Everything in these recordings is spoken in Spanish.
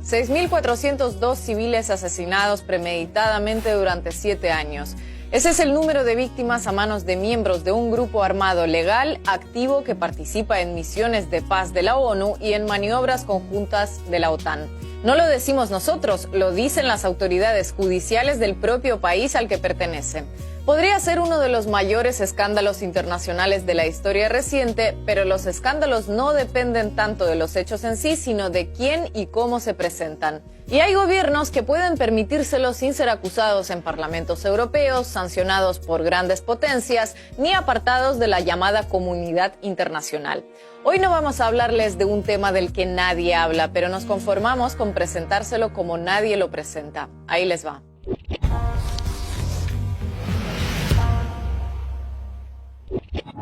6.402 civiles asesinados premeditadamente durante 7 años. Ese es el número de víctimas a manos de miembros de un grupo armado legal activo que participa en misiones de paz de la ONU y en maniobras conjuntas de la OTAN. No lo decimos nosotros, lo dicen las autoridades judiciales del propio país al que pertenece. Podría ser uno de los mayores escándalos internacionales de la historia reciente, pero los escándalos no dependen tanto de los hechos en sí, sino de quién y cómo se presentan. Y hay gobiernos que pueden permitírselo sin ser acusados en parlamentos europeos, sancionados por grandes potencias, ni apartados de la llamada comunidad internacional. Hoy no vamos a hablarles de un tema del que nadie habla, pero nos conformamos con presentárselo como nadie lo presenta. Ahí les va.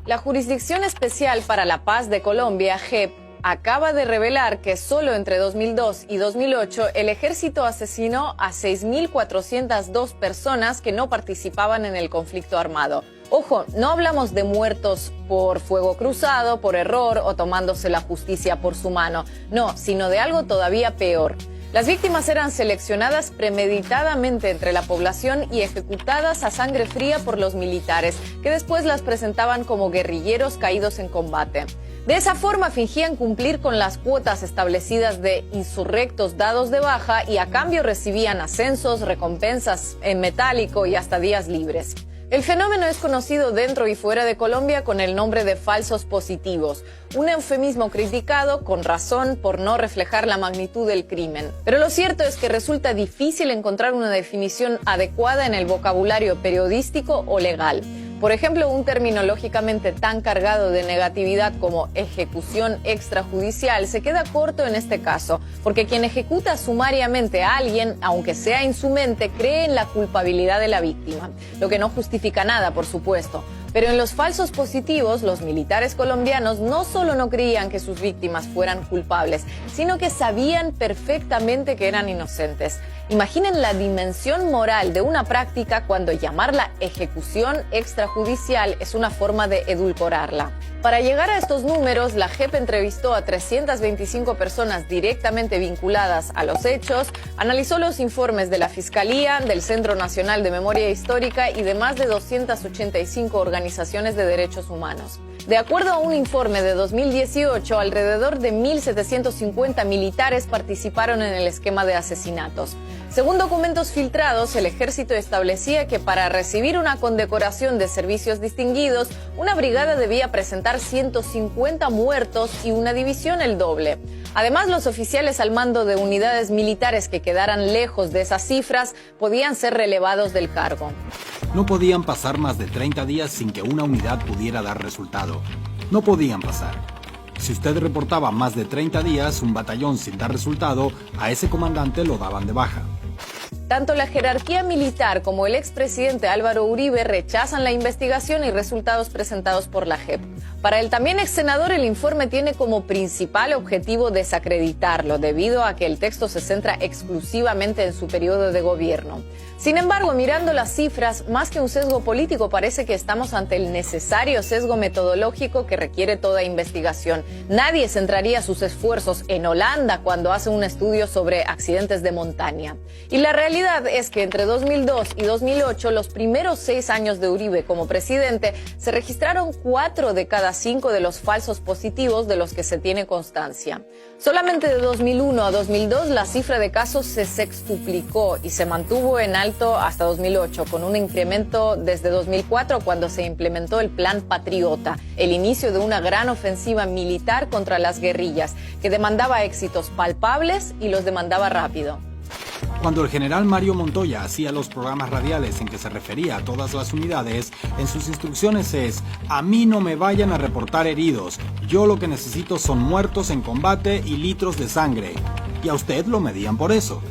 La Jurisdicción Especial para la Paz de Colombia, JEP, acaba de revelar que solo entre 2002 y 2008 el ejército asesinó a 6.402 personas que no participaban en el conflicto armado. Ojo, no hablamos de muertos por fuego cruzado, por error o tomándose la justicia por su mano. No, sino de algo todavía peor. Las víctimas eran seleccionadas premeditadamente entre la población y ejecutadas a sangre fría por los militares, que después las presentaban como guerrilleros caídos en combate. De esa forma fingían cumplir con las cuotas establecidas de insurrectos dados de baja y a cambio recibían ascensos, recompensas en metálico y hasta días libres. El fenómeno es conocido dentro y fuera de Colombia con el nombre de falsos positivos, un eufemismo criticado con razón por no reflejar la magnitud del crimen. Pero lo cierto es que resulta difícil encontrar una definición adecuada en el vocabulario periodístico o legal. Por ejemplo, un término lógicamente tan cargado de negatividad como ejecución extrajudicial se queda corto en este caso, porque quien ejecuta sumariamente a alguien, aunque sea en su mente, cree en la culpabilidad de la víctima, lo que no justifica nada, por supuesto. Pero en los falsos positivos, los militares colombianos no solo no creían que sus víctimas fueran culpables, sino que sabían perfectamente que eran inocentes. Imaginen la dimensión moral de una práctica cuando llamarla ejecución extrajudicial es una forma de edulcorarla. Para llegar a estos números, la JEP entrevistó a 325 personas directamente vinculadas a los hechos, analizó los informes de la Fiscalía, del Centro Nacional de Memoria Histórica y de más de 285 organizaciones de derechos humanos. De acuerdo a un informe de 2018, alrededor de 1.750 militares participaron en el esquema de asesinatos. Según documentos filtrados, el ejército establecía que para recibir una condecoración de servicios distinguidos, una brigada debía presentar 150 muertos y una división el doble. Además, los oficiales al mando de unidades militares que quedaran lejos de esas cifras podían ser relevados del cargo. No podían pasar más de 30 días sin que una unidad pudiera dar resultado. No podían pasar. Si usted reportaba más de 30 días un batallón sin dar resultado, a ese comandante lo daban de baja. Tanto la jerarquía militar como el expresidente Álvaro Uribe rechazan la investigación y resultados presentados por la JEP. Para el también ex senador, el informe tiene como principal objetivo desacreditarlo, debido a que el texto se centra exclusivamente en su periodo de gobierno. Sin embargo, mirando las cifras, más que un sesgo político, parece que estamos ante el necesario sesgo metodológico que requiere toda investigación. Nadie centraría sus esfuerzos en Holanda cuando hace un estudio sobre accidentes de montaña. Y la realidad es que entre 2002 y 2008, los primeros 6 años de Uribe como presidente, se registraron 4 de cada 5 de los falsos positivos de los que se tiene constancia. Solamente de 2001 a 2002, la cifra de casos se sextuplicó y se mantuvo en alto hasta 2008, con un incremento desde 2004 cuando se implementó el Plan Patriota, el inicio de una gran ofensiva militar contra las guerrillas, que demandaba éxitos palpables y los demandaba rápido. Cuando el general Mario Montoya hacía los programas radiales en que se refería a todas las unidades, en sus instrucciones es: a mí no me vayan a reportar heridos, yo lo que necesito son muertos en combate y litros de sangre. Y a usted lo medían por eso.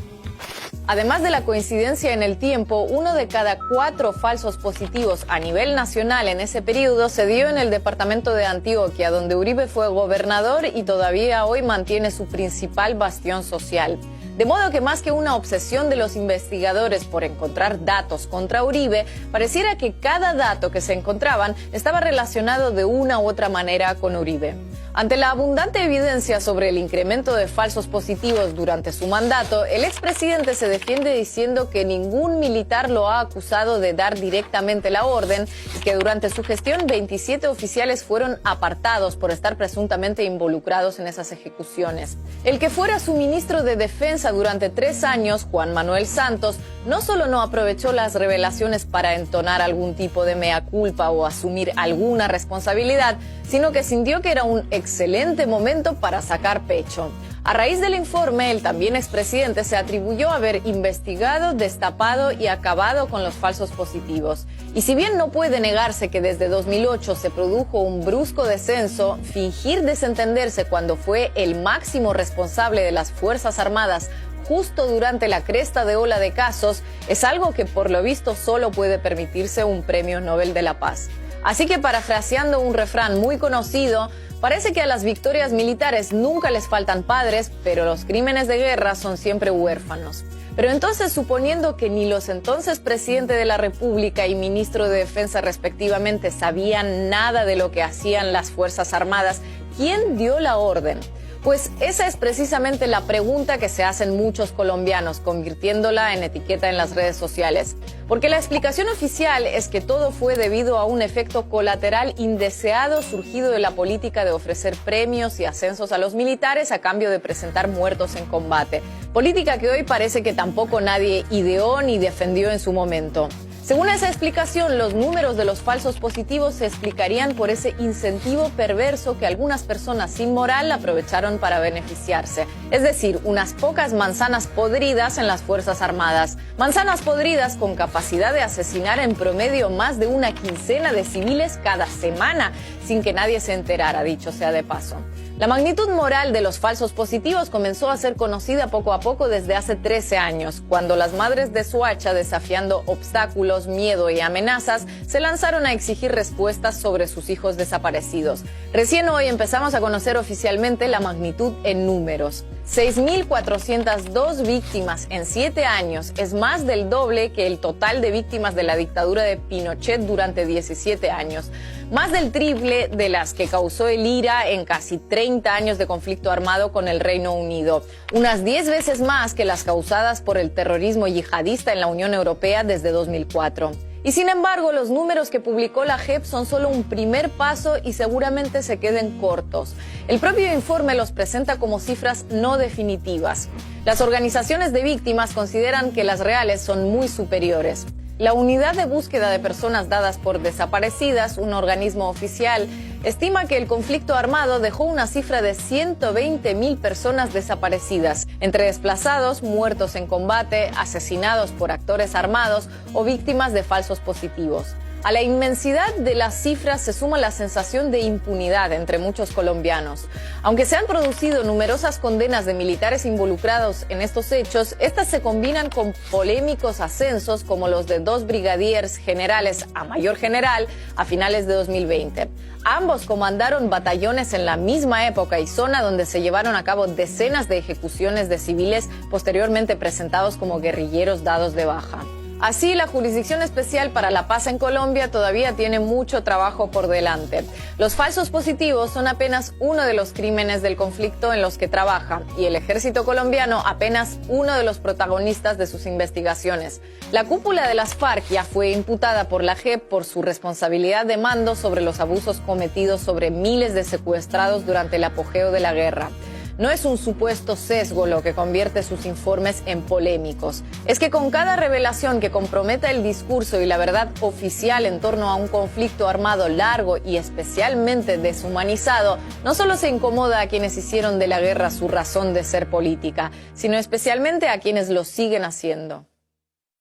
Además de la coincidencia en el tiempo, 1 de cada 4 falsos positivos a nivel nacional en ese periodo se dio en el departamento de Antioquia, donde Uribe fue gobernador y todavía hoy mantiene su principal bastión social. De modo que más que una obsesión de los investigadores por encontrar datos contra Uribe, pareciera que cada dato que se encontraban estaba relacionado de una u otra manera con Uribe. Ante la abundante evidencia sobre el incremento de falsos positivos durante su mandato, el expresidente se defiende diciendo que ningún militar lo ha acusado de dar directamente la orden y que durante su gestión 27 oficiales fueron apartados por estar presuntamente involucrados en esas ejecuciones. El que fuera su ministro de Defensa durante 3 años, Juan Manuel Santos, no solo no aprovechó las revelaciones para entonar algún tipo de mea culpa o asumir alguna responsabilidad, sino que sintió que era un excelente momento para sacar pecho. A raíz del informe, el también expresidente se atribuyó a haber investigado, destapado y acabado con los falsos positivos. Y si bien no puede negarse que desde 2008 se produjo un brusco descenso, fingir desentenderse cuando fue el máximo responsable de las Fuerzas Armadas justo durante la cresta de ola de casos es algo que por lo visto solo puede permitirse un premio Nobel de la Paz. Así que parafraseando un refrán muy conocido, parece que a las victorias militares nunca les faltan padres, pero los crímenes de guerra son siempre huérfanos. Pero entonces, suponiendo que ni los entonces presidente de la República y ministro de Defensa respectivamente sabían nada de lo que hacían las Fuerzas Armadas, ¿quién dio la orden? Pues esa es precisamente la pregunta que se hacen muchos colombianos, convirtiéndola en etiqueta en las redes sociales. Porque la explicación oficial es que todo fue debido a un efecto colateral indeseado surgido de la política de ofrecer premios y ascensos a los militares a cambio de presentar muertos en combate. Política que hoy parece que tampoco nadie ideó ni defendió en su momento. Según esa explicación, los números de los falsos positivos se explicarían por ese incentivo perverso que algunas personas sin moral aprovecharon para beneficiarse. Es decir, unas pocas manzanas podridas en las Fuerzas Armadas. Manzanas podridas con capacidad de asesinar en promedio más de una quincena de civiles cada semana, sin que nadie se enterara, dicho sea de paso. La magnitud moral de los falsos positivos comenzó a ser conocida poco a poco desde hace 13 años, cuando las madres de Soacha, desafiando obstáculos, miedo y amenazas, se lanzaron a exigir respuestas sobre sus hijos desaparecidos. Recién hoy empezamos a conocer oficialmente la magnitud en números. 6.402 víctimas en 7 años es más del doble que el total de víctimas de la dictadura de Pinochet durante 17 años. Más del triple de las que causó el IRA en casi 30 años de conflicto armado con el Reino Unido. Unas 10 veces más que las causadas por el terrorismo yihadista en la Unión Europea desde 2004. Y sin embargo, los números que publicó la JEP son solo un primer paso y seguramente se queden cortos. El propio informe los presenta como cifras no definitivas. Las organizaciones de víctimas consideran que las reales son muy superiores. La Unidad de Búsqueda de Personas Dadas por Desaparecidas, un organismo oficial, estima que el conflicto armado dejó una cifra de 120.000 personas desaparecidas, entre desplazados, muertos en combate, asesinados por actores armados o víctimas de falsos positivos. A la inmensidad de las cifras se suma la sensación de impunidad entre muchos colombianos. Aunque se han producido numerosas condenas de militares involucrados en estos hechos, estas se combinan con polémicos ascensos como los de 2 brigadiers generales a mayor general a finales de 2020. Ambos comandaron batallones en la misma época y zona donde se llevaron a cabo decenas de ejecuciones de civiles posteriormente presentados como guerrilleros dados de baja. Así, la Jurisdicción Especial para la Paz en Colombia todavía tiene mucho trabajo por delante. Los falsos positivos son apenas uno de los crímenes del conflicto en los que trabaja y el ejército colombiano apenas uno de los protagonistas de sus investigaciones. La cúpula de las FARC ya fue imputada por la JEP por su responsabilidad de mando sobre los abusos cometidos sobre miles de secuestrados durante el apogeo de la guerra. No es un supuesto sesgo lo que convierte sus informes en polémicos. Es que con cada revelación que comprometa el discurso y la verdad oficial en torno a un conflicto armado largo y especialmente deshumanizado, no solo se incomoda a quienes hicieron de la guerra su razón de ser política, sino especialmente a quienes lo siguen haciendo.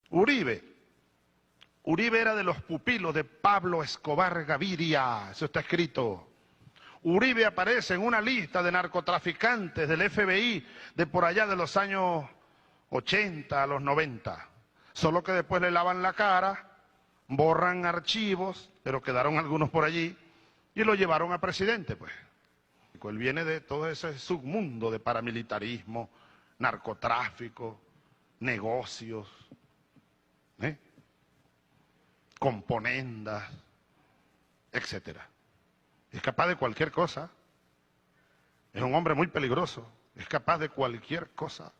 Uribe era de los pupilos de Pablo Escobar Gaviria, eso está escrito. Uribe aparece en una lista de narcotraficantes del FBI de por allá de los años 80 a los 90. Solo que después le lavan la cara, borran archivos, pero quedaron algunos por allí, y lo llevaron a presidente, pues. Él viene de todo ese submundo de paramilitarismo, narcotráfico, negocios, componendas, etcétera. Es capaz de cualquier cosa. Es un hombre muy peligroso, es capaz de cualquier cosa.